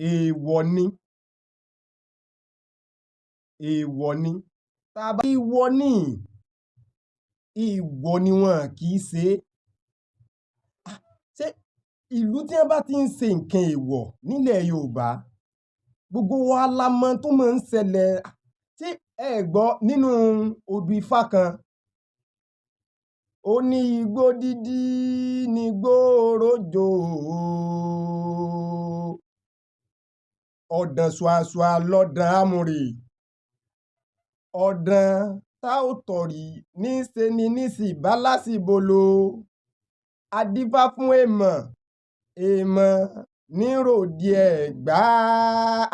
èèwọ̀ ni èèwọ̀ ni tá a bá ìwọ ní ìwọ ni wọn kì í ṣe ṣé ìlú tí wọ́n bá ti ń ṣe nǹkan èèwọ̀ nílẹ̀ Yorùbá gbogbo wa la mọ̀ tó máa ń ṣẹlẹ̀ tí ẹ gbọ́ nínú odù Ifá kan ó ní igbó dídí nígbó òrójò ọ̀dàn ṣùàṣùà lọ́dàn àmùrè ọ̀dàn tá ò tọ̀rì ní ṣe ni níṣì bá lásìbolo adífá fún èèmọ̀ níròdì Ẹ̀gbá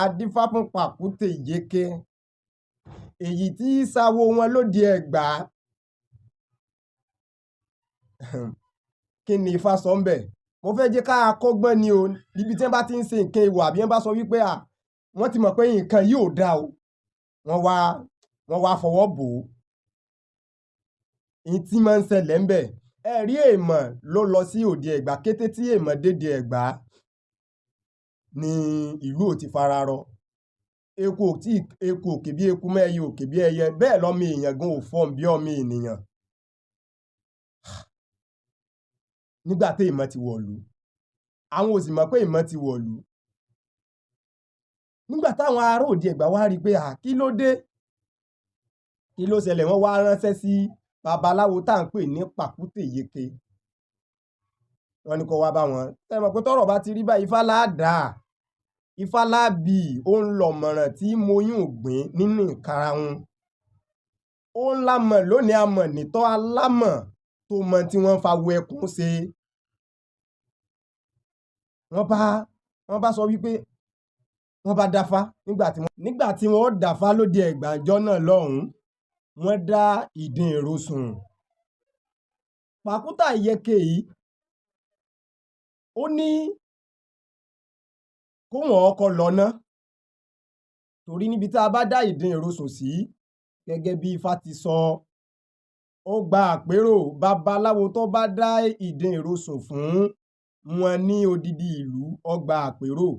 adífá fún pàkúté ìyéké èyí tí sáwó wọn lóde Ẹ̀gbá kí ni Ifá sọ ń bẹ̀ mo fẹ́ jẹ́ ká kọ́gbọ́n ni o níbi tí wọ́n bá ti ń ṣe nǹkan èèwọ̀ àbí wọ́n bá sọ wípé wọ́n ti mọ̀ pé nǹkan yìí ò dáa o wọ́n wá fọwọ́ bò ó ní tí máa ń ṣẹlẹ̀ ń bẹ̀ ẹ rí èèmọ̀ ló lọ sí òde Ẹ̀gbá kété tí èèmọ̀ dédé Ẹ̀gbá ni ìlú ò ti fara rọ eku òkè bí eku mọ́ ẹyẹ òkè bí ẹyẹ bẹ́ẹ̀ lọ́mọ èèyàn gan ò fọ́n bí ọmọ ènìyàn nígbà tí èèmọ̀ ti wọ̀lú àwọn ò sì mọ̀ pé èèmọ̀ ti wọ̀lú nígbà táwọn ará òde Ẹ̀gbá wá rí i pé kí ló dé kí ló ṣẹlẹ̀ wọ́n wá ránṣẹ́ sí babaláwo tá à ń pè ní pàkúté ìyéké wọ́n ní kó wá bá wọn tẹ́mọ̀ pé tọ́rọ̀ bá ti rí báyìí Ifá láàdá Ifá láàbì ó ń lọ mọ̀ràn tí moyún ògbìn nínú ìkarahun ó ń lámọ̀ lónìí amọ̀ nítọ́ alámọ̀ tó mọ tí wọ́n fa wo ẹkún ṣe wọ́n bá sọ wípé wọ́n bá dáfá nígbà tí wọ́n dáfá lóde Ẹ̀gbá ńjọ́ náà lọ́hùn-ún wọ́n dá ìdin ìrosùn pàkúté ìyéké yìí ó ní kó wọ́n ọkọ̀ lọ́nà torí níbi tá a bá dá ìdin ìrosùn sí gẹ́gẹ́ bí Ifá ti sọ ó gba àpérò babaláwo tó bá dá ìdin ìrosùn fún wọn ní odidi ìlú ó gba àpérò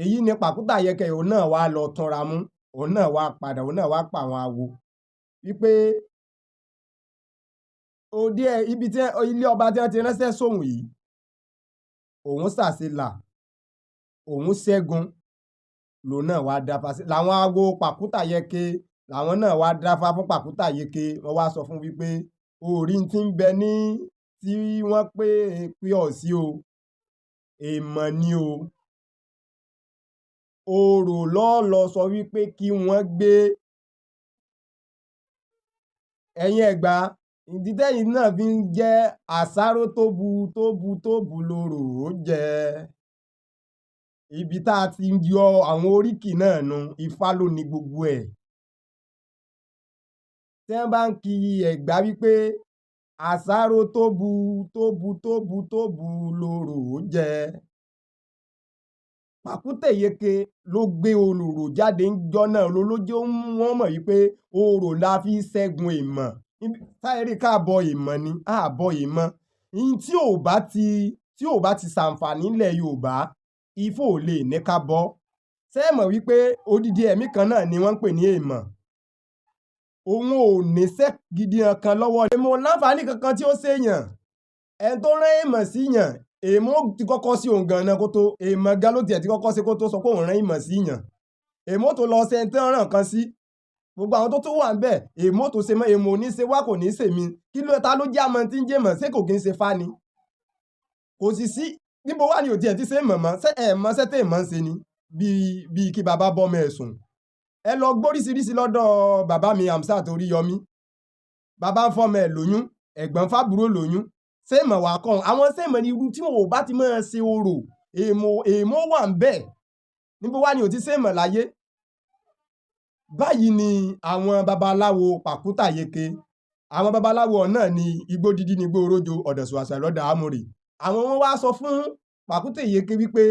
èyí ni pàkúté ìyéké òun náà wá lọ túnra mú òun náà wá padà òun náà wá pa àwọn awo wípé òde ibi tí ilé ọba tí wọ́n ti ránṣẹ́ sóhun yìí òun ṣàṣelà òun ṣẹ́gun lòun náà wá dáfá sí làwọn awo pàkúté ìyéké làwọn náà wá dáfá fún pàkúté ìyéké wọ́n wá sọ fún wípé orí ti ń bẹ ní tí wọ́n pé ọ̀ sí o èèmọ̀ ni o orò lọ́ọ̀lọ́ sọ wípé kí wọ́n gbé ẹ̀yin Ẹ̀gbá ìdí tẹ́yìn náà fi ń jẹ́ àsáró tó bu lóró ó jẹ ibi tá a ti ń yọ àwọn oríkì náà nu Ifá ló ní gbogbo ẹ̀ tí wọ́n bá ń kí Ẹ̀gbá wípé àsáró tó bu lóró ó jẹ pàkúté ìyéké ló gbé olùrò jáde ńjọ́ náà lólójó wọ́n mọ̀ wípé orò la fi ṣẹ́gun èèmọ̀ táyẹ̀rí káàbọ̀ èèmọ̀ ni ààbọ̀ èèmọ̀ yín tí ò bá ti ṣàǹfààní nílẹ̀ Yorùbá Ifá ò lè ní ká bọ́ ṣé ẹ mọ̀ wípé odidi ẹ̀mí kan náà ni wọ́n ń pè ní èèmọ̀ òun ò níṣẹ́ gidi kan lọ́wọ́ èèmọ̀ láǹfààní kankan tí ó ṣèyàn ẹni tó rán èèmọ̀ sí yàn èèmọ̀ ti kọ́kọ́ sí òun gan-an kó tó èèmọ̀ gan ló tiẹ̀ ti kọ́kọ́ sí kó tó sọ pé òun rán èèmọ̀ sí yàn èèmọ̀ tó lọ ṣe tí wọ́n rán kan sí gbogbo àwọn tó wà ń bẹ̀ èèmọ̀ tó ṣe mọ́ èèmọ̀ ò ní ṣe wá kò ní ṣèmi kí ló ta ló jẹ́ àmọ́ tí ń jẹ́ mọ̀ ṣé kò kí ń ṣe fá ni kò sì sí níbo wà ní òtí ẹ̀ tí ṣe mọ̀mọ́ ṣé ẹ̀ mọ́ ṣẹ́tẹ̀ mọ́ ń ṣe ni bíi kí bàbá bọ́mọ ẹ̀ sùn ẹ lọ gbóríṣiríṣi lọ́dọ̀ bàbá mi Hamsat Oríyọmí bàbá ń fọmọ ẹ̀ lóyún ẹ̀gbọ́n fábúrò lóyún sèmọ̀ wà kàn àwọn sèmọ̀ ní irú tí wọn ò bá ti máa ṣe orò èèmọ̀ wà ń bẹ̀ níbo wá ní òtí sèmọ̀ láyé báyìí ni àwọn babaláwo pàkúté ìyéké àwọn babaláwo náà ní igbó dídí ní igbó orójo ọ̀dàn ṣùàṣùà lọ́dàn àmùrè àwọn wọn wá sọ fún pàkúté ìyéké wípé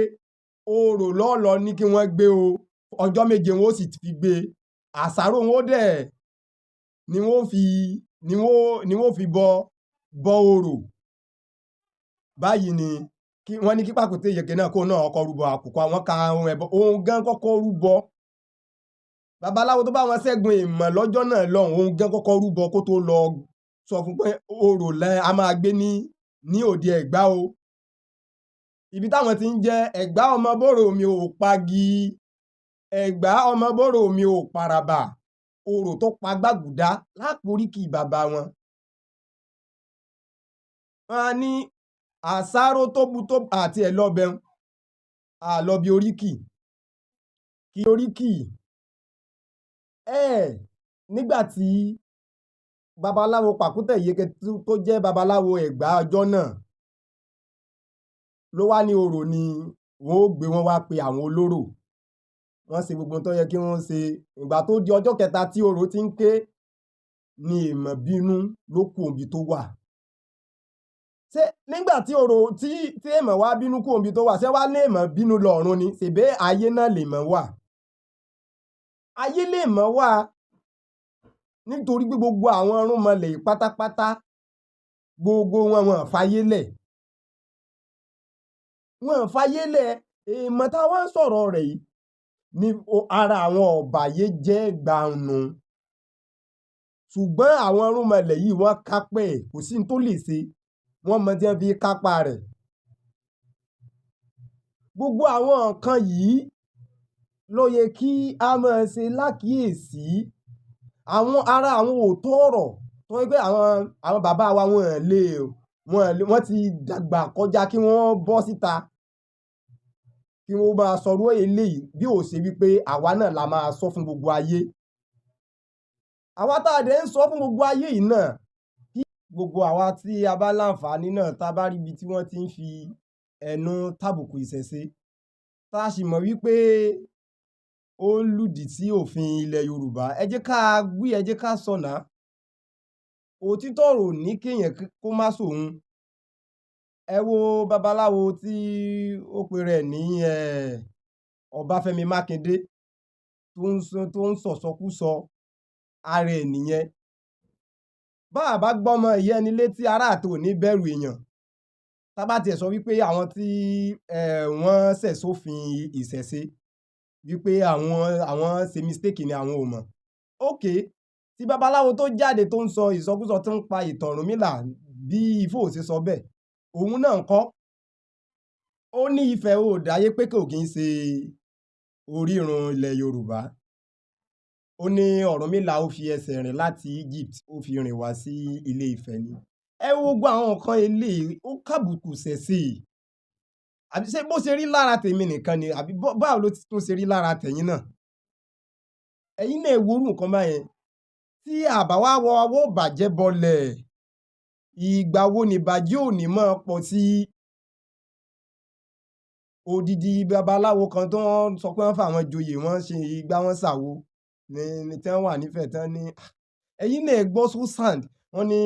orò lọ́ọ̀lọ́ ní kí wọ́n gbé o ọjọ́ méje wọn ó sì fi gbé àṣàrò wọn ó dẹ̀ ni wọ́n fi bọ orò báyìí ni wọ́n ní kí pàkúté yege náà kó náà ọkọ̀ rúbọ àkùkọ àwọn ka ohun ẹbọ òun gan kọ́kọ́ rúbọ babaláwo tó bá wọn ṣẹ́gun ìmọ̀ lọ́jọ́ náà lọ́hùn òun gan kọ́kọ́ rúbọ kó tó lọ sọ fún pé orò lẹ a máa gbé ní òde Ẹ̀gbá o ibi táwọn ti ń jẹ Ẹ̀gbá ọmọ bóró mi ò pagi Ẹ̀gbá ọmọ bóró mi ò paraba orò tó pa Gbàgùdá láporíkì bàbá wọn. Wọ́n á ní àsáró tó bu tó àti ẹ̀ lọ́bẹ̀ àlọ́bí oríkì kí oríkì nígbà tí babaláwo pàkútẹ̀ yeke tó jẹ́ babaláwo Ẹ̀gbá ọjọ́ náà ló wá ní orò ni wọ́n ó gbé wọn wá pe àwọn olóró wọ́n ṣe gbogbo tó yẹ kí wọ́n ṣe ìgbà tó di ọjọ́ kẹta tí orò ti ń ké ni èèmọ̀ bínú ló kù òbí tó wà ṣé nígbà tí orò tí èèmọ̀ wá bínú kù òbí tó wà ṣé wá lé èèmọ̀ bínú lọ́run ni ṣèbé ayé náà lè mọ̀ wà ayé lè mọ̀ wà nítorí pé gbogbo àwọn irúnmọlẹ̀ pátápátá gbogbo wọn fàyélẹ̀ èèmọ̀ tá a wá ń sọ̀rọ̀ rẹ̀ yìí ní ara àwọn ọ̀bàyéjẹ́ gbàùnù ṣùgbọ́n àwọn irúnmọlẹ̀ yìí wọ́n kápẹ́ kò sí tó lè ṣe wọ́n mọ tí wọ́n fi kápá rẹ̀ gbogbo àwọn nǹkan yìí ló yẹ kí a máa ṣe lákìíyèsí ara àwọn òótọ́ ọ̀rọ̀ tó yẹ pé àwọn bàbá wa wọ́n ti dàgbà kọjá kí wọ́n bọ́ síta kí wọ́n máa sọ̀rọ̀ eléyìí bí ó ṣe wípé àwa náà la máa sọ fún gbogbo ayé àwa tá a dẹ̀ ń sọ fún gbogbo ayé yìí náà kí gbogbo àwa tí a bá láǹfààní náà tá a bá rí ibi tí wọ́n ti ń fi ẹnu tàbùkù ìṣẹ̀ṣe tá a sì mọ̀ wípé ó lùdì sí òfin ilẹ̀ Yorùbá ẹ jẹ́ ká sọ̀nà òtítọ́ ọ̀rọ̀ ní kéèyàn kó má sòun ẹ wo babaláwo tí ó pe rẹ̀ ní Ọbáfẹ́mi Mákindé tó ń sọ̀sọkúsọ ara ẹ̀ nìyẹn bá a bá gbọ́mọ ìyá ẹni létí ará àti òní bẹ̀rù èèyàn tá bá tiẹ̀ sọ wípé àwọn tí wọ́n ṣẹ̀ sófin ìṣẹ̀ṣe wípé àwọn ṣe mistake ni àwọn ò mọ̀ ókè tí babaláwo tó jáde tó ń sọ ìsọkúsọ tó ń pa ìtàn Ọ̀rúnmìlà bí Ifá ò ṣe sọ bẹ́ẹ̀ òun náà ńkọ́ ó ní Ifẹ̀ oòdáyé pé kò kí ń ṣe orírun ilẹ̀ Yorùbá ó ní Ọ̀rúnmìlà ó fi ẹsẹ̀ rìn láti Egypt ó fi rìn wá sí Ilé Ifẹ̀ ni ẹ wo gbogbo àwọn nǹkan eléyìí ó kábùkù ṣẹ̀ṣe àbí ṣé bó ṣe rí lára tèmi nìkan ni àbí báwo ló tún ṣe rí lára tẹ̀yin náà ẹ̀yin náà worú nǹkan báyẹn tí àbáwá wọ awó bàjẹ́ bọlẹ̀ ìgbà wo ni ìbàjẹ́ ò ní máa pọ̀ sí odidi babaláwo kan tó wọ́n sọ pé wọ́n fàwọn joyè wọ́n ṣe igbá wọn ṣàwo ní tí wọ́n wà nífẹ̀ẹ́ tán ní ẹ̀yin náà gbọ́ sosand wọ́n ní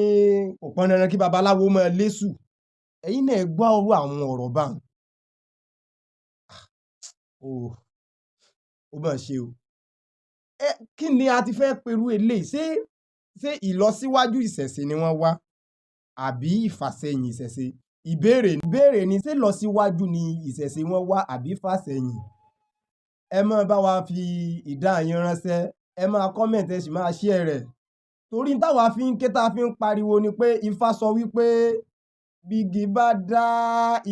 kò pọn dandan kí babaláwo máa lésù ẹ̀yin náà gbọ́ ọ̀rọ̀ àwọn ọ̀rọ̀ báwọn ó mà ṣe o kí ni a ti fẹ́ perú eléyìí ṣé ìlọsíwájú ìṣẹ̀ṣe ni wọ́n wá àbí ìfàsẹ́yìn ìṣẹ̀ṣe ìbéèrè ni ṣé ìlọsíwájú ni ìṣẹ̀ṣe wọ́n wá àbí ìfàsẹ́yìn ẹ máa bá wa fi ìdáhùn yín ránṣẹ́ ẹ máa kọ́mẹ̀ntì ẹ sì máa share rẹ̀ torí táwa fi ń ké tá a fi ń pariwo ni pé Ifá sọ wípé bígi bá dá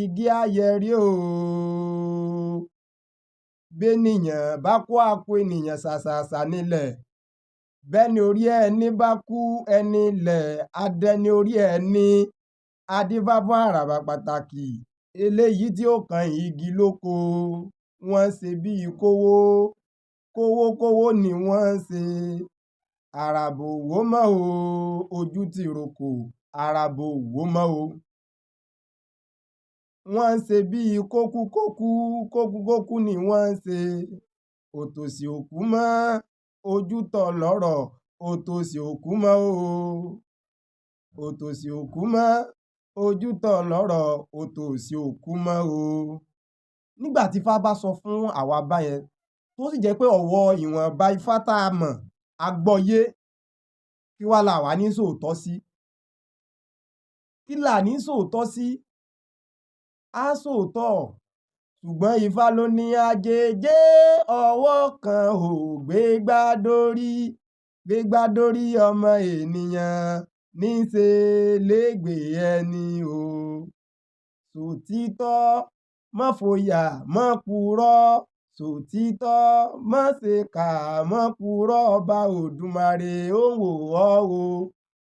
igi ayẹ̀rí o bénìyàn bá kó àpò ènìyàn ṣàṣàṣà nílẹ̀ bẹ́ni orí ẹni bá kú ẹni lẹ̀ adẹni orí ẹni adífáfún àràbà pàtàkì eléyìí tí ó kan igi lóko wọ́n ṣe bíi kówó ni wọ́n ṣe àràbò wò mọ́ o ojú ti roko àràbò wò mọ́ o wọ́n ṣe bíi kókú ni wọ́n ṣe òtòṣì òkú mọ́ ojú tọ̀ lọ́rọ̀ òtòṣì òkú mọ́ o òtòṣì òkú mọ́ ojú tọ̀ lọ́rọ̀ òtòṣì òkú mọ́ o. nígbà tí Ifá bá sọ fún àwa báyẹn tó sì jẹ́ pé ọ̀wọ́ ìwọ̀nba Ifá tá a mọ̀ agbọ́yé kí wá la wà ní sòótọ́ sí kí là ní sòótọ́ sí á sòótọ́ ṣùgbọ́n Ifá ló ní àjèjé ọwọ́ kan ò gbégbá dórí ọmọ ènìyàn níṣẹ́ légbè ẹni o. Sòtítọ́ má fòyà má purọ́, sòtítọ́ má ṣèkà má purọ́, ọba Òdùmarè ó wò ọ́ o.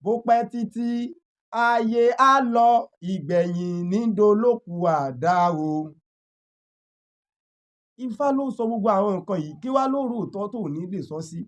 Bó pẹ́ títí ayé á lọ, ìgbẹ̀yìn ní dolóku àdá o. Ifá ló sọ gbogbo àwọn nǹkan yìí, kí wá ló rò tọ́ tó ní lè sọ sí.